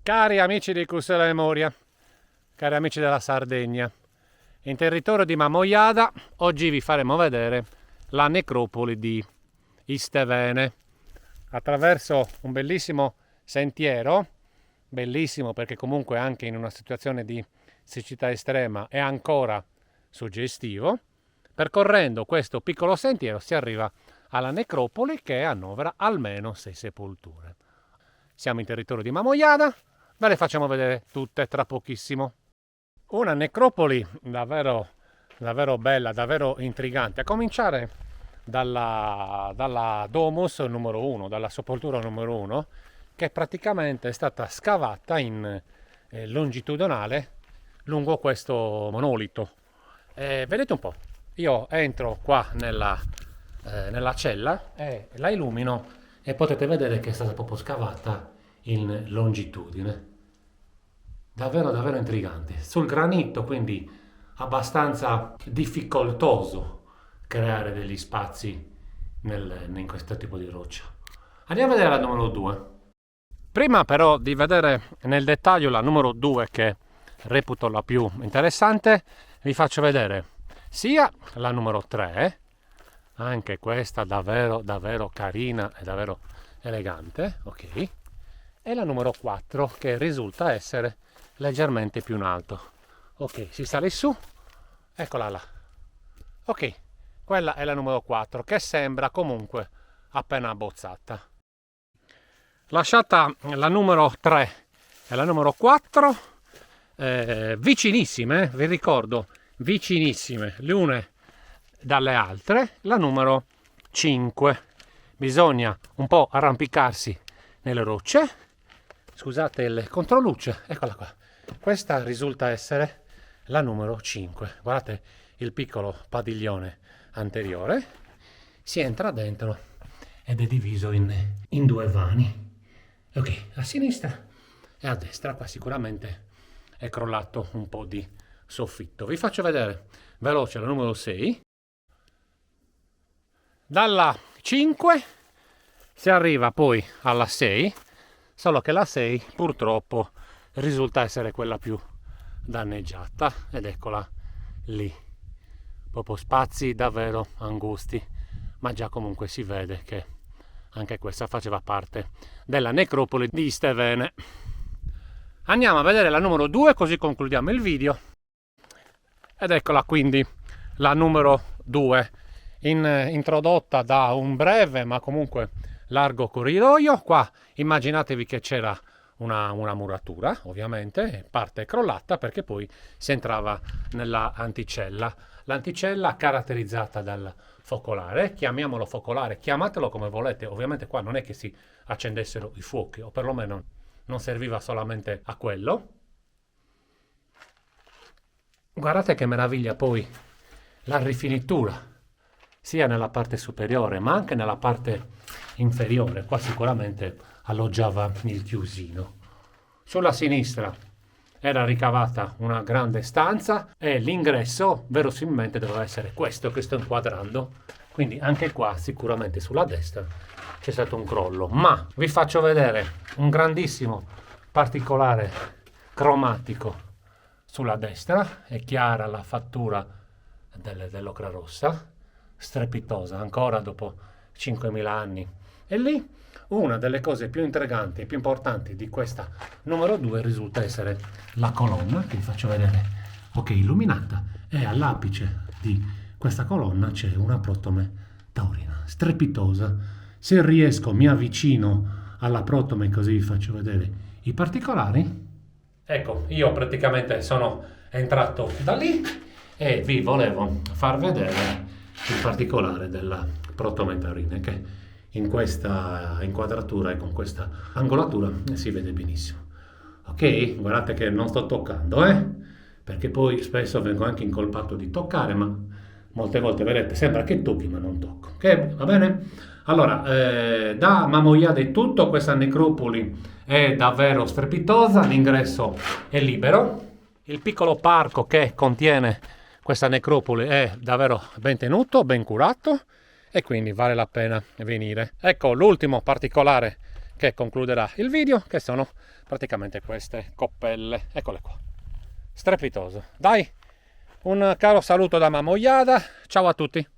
Cari amici di Cussela e Moria, cari amici della Sardegna, in territorio di Mamoiada oggi vi faremo vedere la necropoli di Istevene attraverso un bellissimo sentiero, bellissimo perché comunque anche in una situazione di siccità estrema è ancora suggestivo. Percorrendo questo piccolo sentiero si arriva alla necropoli che annovera almeno 6 sepolture. Siamo in territorio di Mamoiada, ve le facciamo vedere tutte tra pochissimo. Una necropoli davvero bella, davvero intrigante, a cominciare dalla domus numero 1, dalla sepoltura numero 1, che praticamente è stata scavata in longitudinale lungo questo monolito. Vedete un po', io entro qua nella cella e la illumino e potete vedere che è stata proprio scavata in longitudine. Davvero intrigante. Sul granito, quindi abbastanza difficoltoso creare degli spazi in questo tipo di roccia. Andiamo a vedere la numero 2. Prima però di vedere nel dettaglio la numero 2, che reputo la più interessante, vi faccio vedere sia la numero 3, anche questa davvero carina e davvero elegante, ok, e la numero 4 che risulta essere leggermente più in alto. Ok, si sale su, eccola là. Ok, quella è la numero 4 che sembra comunque appena abbozzata. Lasciata la numero 3 e la numero 4 vicinissime, vi ricordo, vicinissime le une dalle altre, la numero 5. Bisogna un po' arrampicarsi nelle rocce. Scusate il controluce, eccola qua. Questa risulta essere la numero 5. Guardate il piccolo padiglione anteriore. Si entra dentro ed è diviso in due vani. Ok, a sinistra e a destra. Qua sicuramente è crollato un po' di soffitto. Vi faccio vedere veloce la numero 6. Dalla 5 si arriva poi alla 6, solo che la 6 purtroppo risulta essere quella più danneggiata ed eccola lì. Proprio spazi davvero angusti, ma già comunque si vede che anche questa faceva parte della necropoli di Istevene. Andiamo a vedere la numero 2 così concludiamo il video. Ed eccola quindi la numero 2, introdotta da un breve ma comunque largo corridoio. Qua immaginatevi che c'era una muratura, ovviamente, parte crollata perché poi si entrava nella anticella. L'anticella caratterizzata dal focolare, chiamiamolo focolare, chiamatelo come volete, ovviamente qua non è che si accendessero i fuochi, o perlomeno non serviva solamente a quello. Guardate che meraviglia poi la rifinitura, sia nella parte superiore ma anche nella parte inferiore. Qua sicuramente alloggiava il chiusino. Sulla sinistra era ricavata una grande stanza e l'ingresso verosimilmente doveva essere questo che sto inquadrando. Quindi anche qua sicuramente sulla destra c'è stato un crollo, ma vi faccio vedere un grandissimo particolare cromatico sulla destra. È chiara la fattura dell'ocra rossa, strepitosa ancora dopo 5.000 anni. E lì una delle cose più intriganti e più importanti di questa numero 2 risulta essere la colonna, che vi faccio vedere, ok, illuminata, e all'apice di questa colonna c'è una protome taurina, strepitosa. Se riesco mi avvicino alla protome così vi faccio vedere i particolari. Ecco, io praticamente sono entrato da lì e vi volevo far vedere il particolare della protome taurina, che in questa inquadratura e con questa angolatura si vede benissimo. Ok, guardate che non sto toccando, perché poi spesso vengo anche incolpato di toccare, ma molte volte vedete sembra che tocchi ma non tocco. Ok, va bene? Allora, da Mamoiada è tutto. Questa necropoli è davvero strepitosa, l'ingresso è libero, il piccolo parco che contiene questa necropoli è davvero ben tenuto, ben curato, e quindi vale la pena venire. Ecco l'ultimo particolare che concluderà il video, che sono praticamente queste coppelle. Eccole qua. Strepitoso. Dai, un caro saluto da Mamoiada. Ciao a tutti.